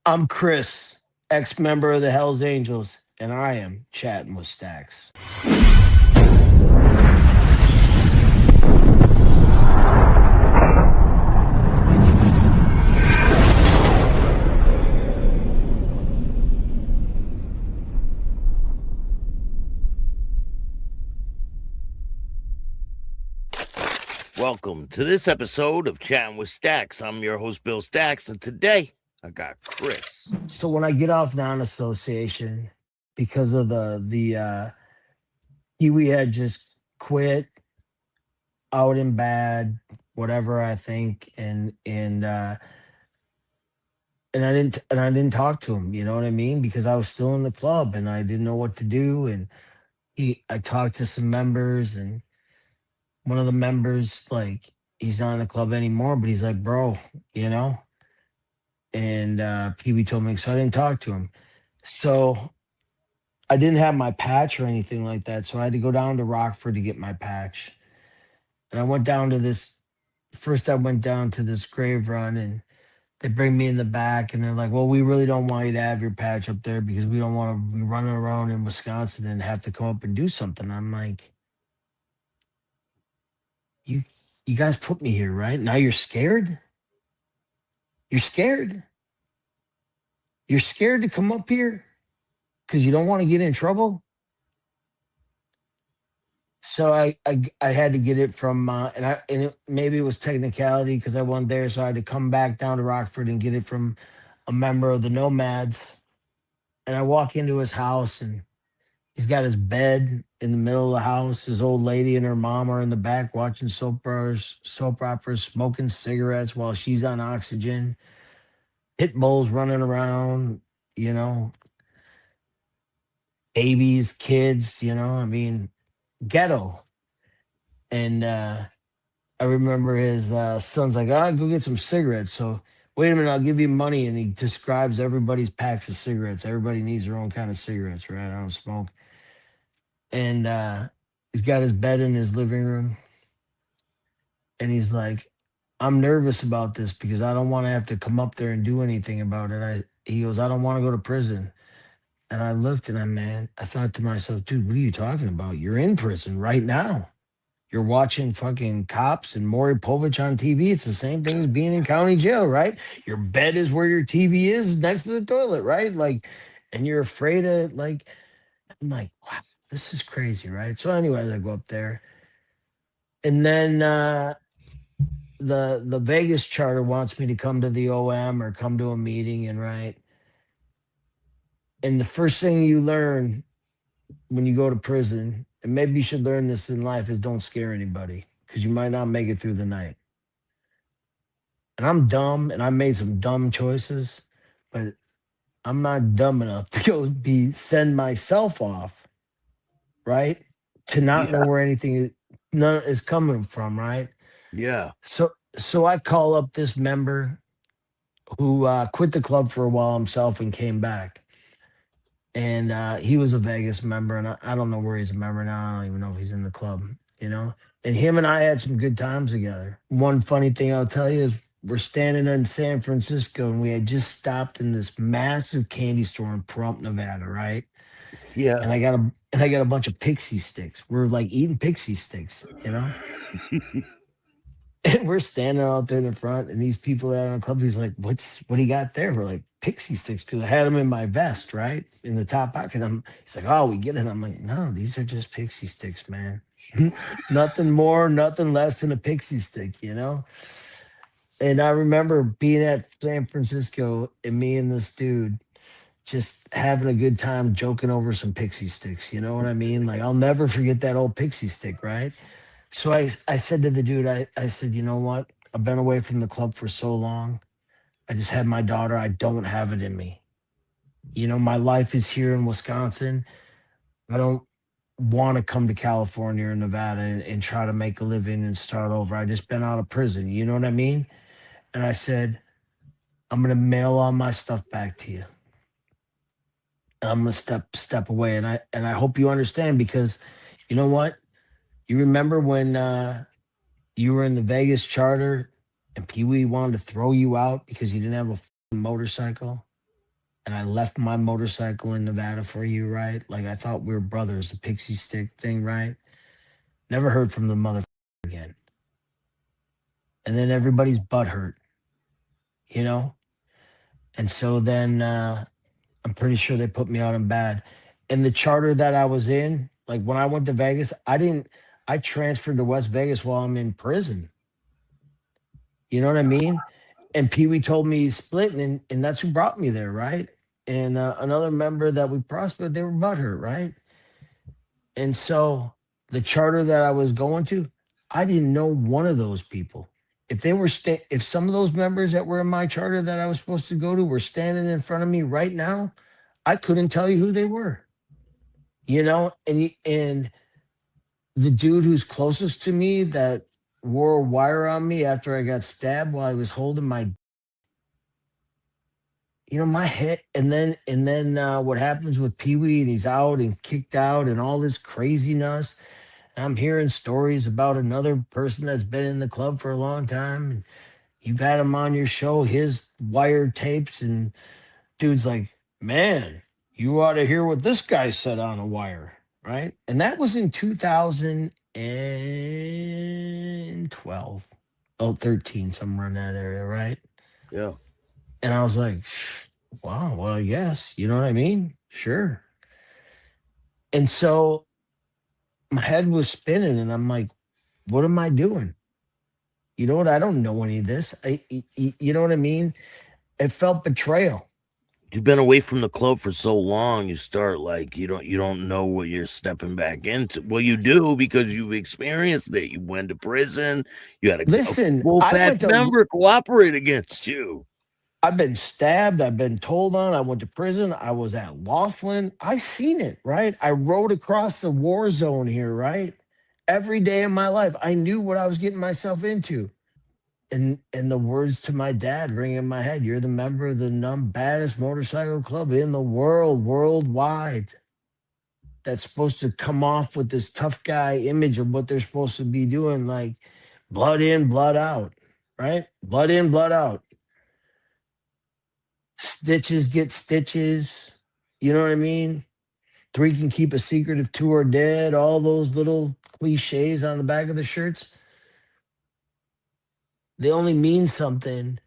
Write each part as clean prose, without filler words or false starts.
I'm Chris, ex-member of the Hells Angels, and I am chatting with Staxx. Welcome to this episode of Chatting with Staxx. I'm your host, Bill Staxx, and today I got Chris. So when I get off non-association because of the Kiwi had just quit out in bad, whatever I think, and I didn't talk to him, you know what I mean? Because I was still in the club and I didn't know what to do. And I talked to some members, and one of the members, like, he's not in the club anymore, but he's like, bro, you know. And Pee told me, so I didn't talk to him. So I didn't have my patch or anything like that. So I had to go down to Rockford to get my patch. And I went down to this first, I went down to this grave run, and they bring me in the back and they're like, well, we really don't want you to have your patch up there because we don't want to be running around in Wisconsin and have to come up and do something. I'm like, you you guys put me here, right? Now you're scared? You're scared? You're scared to come up here because you don't want to get in trouble? So I had to get it from maybe it was technicality because I wasn't there, so I had to come back down to Rockford and get it from a member of the Nomads. And I walk into his house, and he's got his bed in the middle of the house. His old lady and her mom are in the back watching soap operas, smoking cigarettes while she's on oxygen. Pit bulls running around, you know, babies, kids, I mean, ghetto. And I remember his son's like, go get some cigarettes. So, wait a minute, I'll give you money. And he describes everybody's packs of cigarettes. Everybody needs their own kind of cigarettes, right? I don't smoke. And he's got his bed in his living room. And he's like, I'm nervous about this because I don't want to have to come up there and do anything about it. He goes, I don't want to go to prison. And I looked, and I thought to myself, dude, what are you talking about? You're in prison right now. You're watching fucking Cops and Maury Povich on TV. It's the same thing as being in county jail, right? Your bed is where your TV is next to the toilet, right? Like, and you're afraid of, like, I'm like, wow, this is crazy, right? So, anyways, I go up there, and then the Vegas charter wants me to come to the OM or come to a meeting, and right. And the first thing you learn when you go to prison, and maybe you should learn this in life, is don't scare anybody because you might not make it through the night. And I'm dumb and I made some dumb choices, but I'm not dumb enough to go send myself off, right? To not know Yeah, where anything none is coming from, right? yeah. So I call up this member who quit the club for a while himself and came back. And he was a Vegas member, and I don't know where he's a member now. I don't even know if he's in the club, you know. And him and I had some good times together. One funny thing I'll tell you is we're standing in San Francisco, and we had just stopped in this massive candy store in Pahrump, Nevada, right? Yeah. And I got a bunch of pixie sticks. We're like eating pixie sticks, you know. And we're standing out there in the front, and these people out on the club, he's like, what do you got there? We're like, pixie sticks, because I had them in my vest, right? In the top pocket. He's like, oh, we get it. I'm like, no, these are just pixie sticks, man. Nothing more, nothing less than a pixie stick, you know? And I remember being at San Francisco and me and this dude just having a good time joking over some pixie sticks. You know what I mean? Like, I'll never forget that old pixie stick, right? So I said to the dude, I said, you know what? I've been away from the club for so long. I just had my daughter. I don't have it in me. You know, my life is here in Wisconsin. I don't want to come to California or Nevada and try to make a living and start over. I just been out of prison. You know what I mean? And I said, I'm gonna mail all my stuff back to you. And I'm gonna step away. And I hope you understand because you know what? You remember when you were in the Vegas charter and Pee Wee wanted to throw you out because you didn't have a motorcycle? and I left my motorcycle in Nevada for you, right? Like I thought we were brothers, the pixie stick thing, right? Never heard from the mother again. And then everybody's butt hurt, you know? And so then I'm pretty sure they put me out in bad. And the charter that I was in, like when I went to Vegas, I transferred to West Vegas while I'm in prison. You know what I mean? And Pee Wee told me he's splitting, and that's who brought me there, right? And another member that we prospered, they were butthurt, right? And so the charter that I was going to, I didn't know one of those people. If they were if some of those members that were in my charter that I was supposed to go to were standing in front of me right now, I couldn't tell you who they were. You know, and the dude who's closest to me that wore a wire on me after I got stabbed while I was holding my, my head, and then what happens with Pee Wee and he's out and kicked out and all this craziness. I'm hearing stories about another person that's been in the club for a long time. And you've had him on your show, his wired tapes, and dude's like, man, you ought to hear what this guy said on a wire, right? And that was in 2012, oh, 13, somewhere in that area, right? Yeah. And I was like, wow, well, I guess, you know what I mean? Sure. And so my head was spinning, and I'm like, what am I doing? You know what? I don't know any of this. You know what I mean? It felt betrayal. You've been away from the club for so long, you start like you don't know what you're stepping back into. Well, you do because you've experienced it. You went to prison. You had a Listen, full patch member cooperate against you. I've been stabbed. I've been told on. I went to prison. I was at Laughlin. I seen it, right? I rode across the war zone here, right? Every day of my life, I knew what I was getting myself into. And the words to my dad ring in my head: "You're the member of the baddest motorcycle club in the world, worldwide. That's supposed to come off with this tough guy image of what they're supposed to be doing, like blood in, blood out, right? Blood in, blood out. Stitches get stitches. You know what I mean? Three can keep a secret if two are dead. All those little cliches on the back of the shirts, they only mean something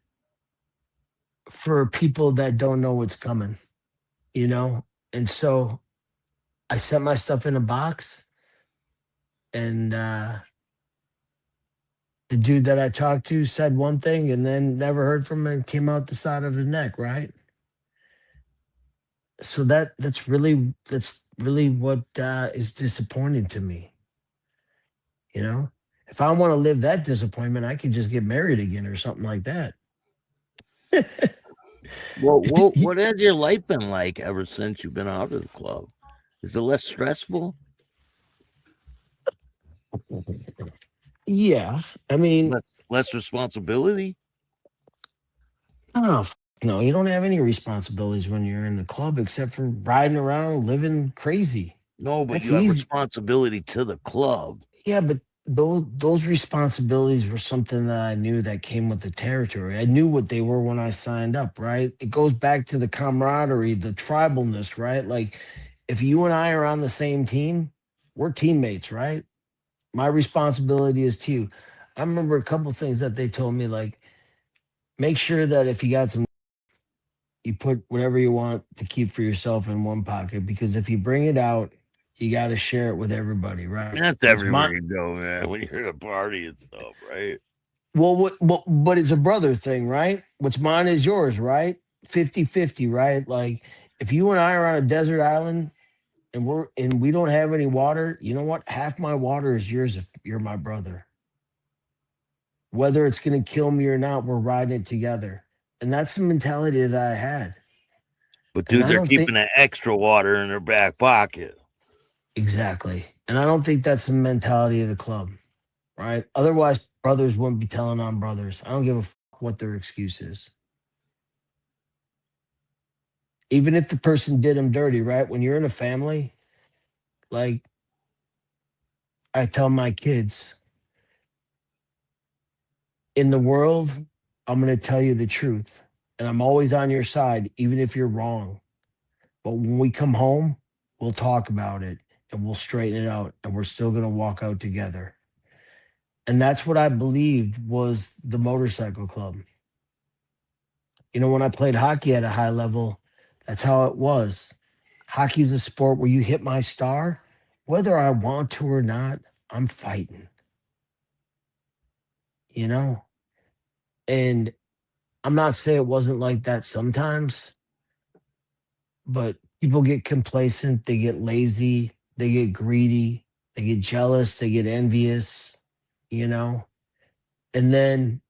for people that don't know what's coming, you know? And so I set my stuff in a box, and the dude that I talked to said one thing and then never heard from him and came out the side of his neck, right? So that's really what is disappointing to me, you know? If I want to live that disappointment, I could just get married again or something like that. Well, what has your life been like ever since you've been out of the club? Is it less stressful? Yeah, I mean, Less responsibility? oh, no, you don't have any responsibilities when you're in the club except for riding around, living crazy. No, but That's you have easy. responsibility to the club. Yeah, but those responsibilities were something that I knew that came with the territory. I knew what they were when I signed up, right? It goes back to the camaraderie, the tribalness, right? Like if you and I are on the same team, we're teammates, right? My responsibility is to you. I remember a couple things that they told me, like make sure that if you got some, you put whatever you want to keep for yourself in one pocket, because if you bring it out, you got to share it with everybody, right? That's What's everywhere my you go, man. When you're at a party and stuff, right? but it's a brother thing, right? What's mine is yours, right? 50-50, right? Like if you and I are on a desert island and we don't have any water, you know what? Half my water is yours if you're my brother. Whether it's going to kill me or not, we're riding it together. And that's the mentality that I had. But And dudes I are don't keeping think that extra water in their back pocket. exactly. And I don't think that's the mentality of the club, right? Otherwise, brothers wouldn't be telling on brothers. I don't give a what their excuse is. Even if the person did them dirty, right? When you're in a family, like I tell my kids, in the world, I'm going to tell you the truth. and I'm always on your side, even if you're wrong. But when we come home, we'll talk about it and we'll straighten it out, and we're still going to walk out together. And that's what I believed was the motorcycle club. When I played hockey at a high level, that's how it was. Hockey's a sport where you hit my star, whether I want to or not, I'm fighting, you know? And I'm not saying it wasn't like that sometimes, but people get complacent, they get lazy, they get greedy, they get jealous, they get envious, you know? And then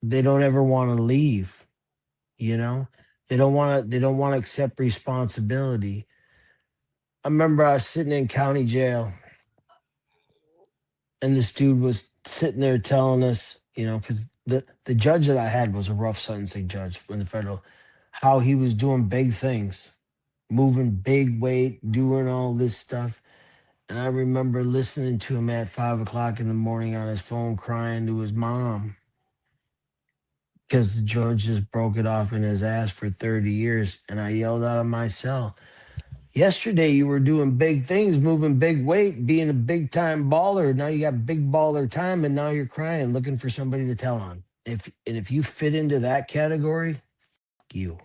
they don't ever want to leave, you know? They don't want to accept responsibility. I remember I was sitting in county jail, and this dude was sitting there telling us, because the judge that I had was a rough sentencing judge from the federal, how he was doing big things, moving big weight, doing all this stuff. And I remember listening to him at 5 o'clock in the morning on his phone crying to his mom because George just broke it off in his ass for 30 years. And I yelled out of my cell, yesterday you were doing big things, moving big weight, being a big time baller. Now you got big baller time, and now you're crying, looking for somebody to tell on. If you fit into that category, you.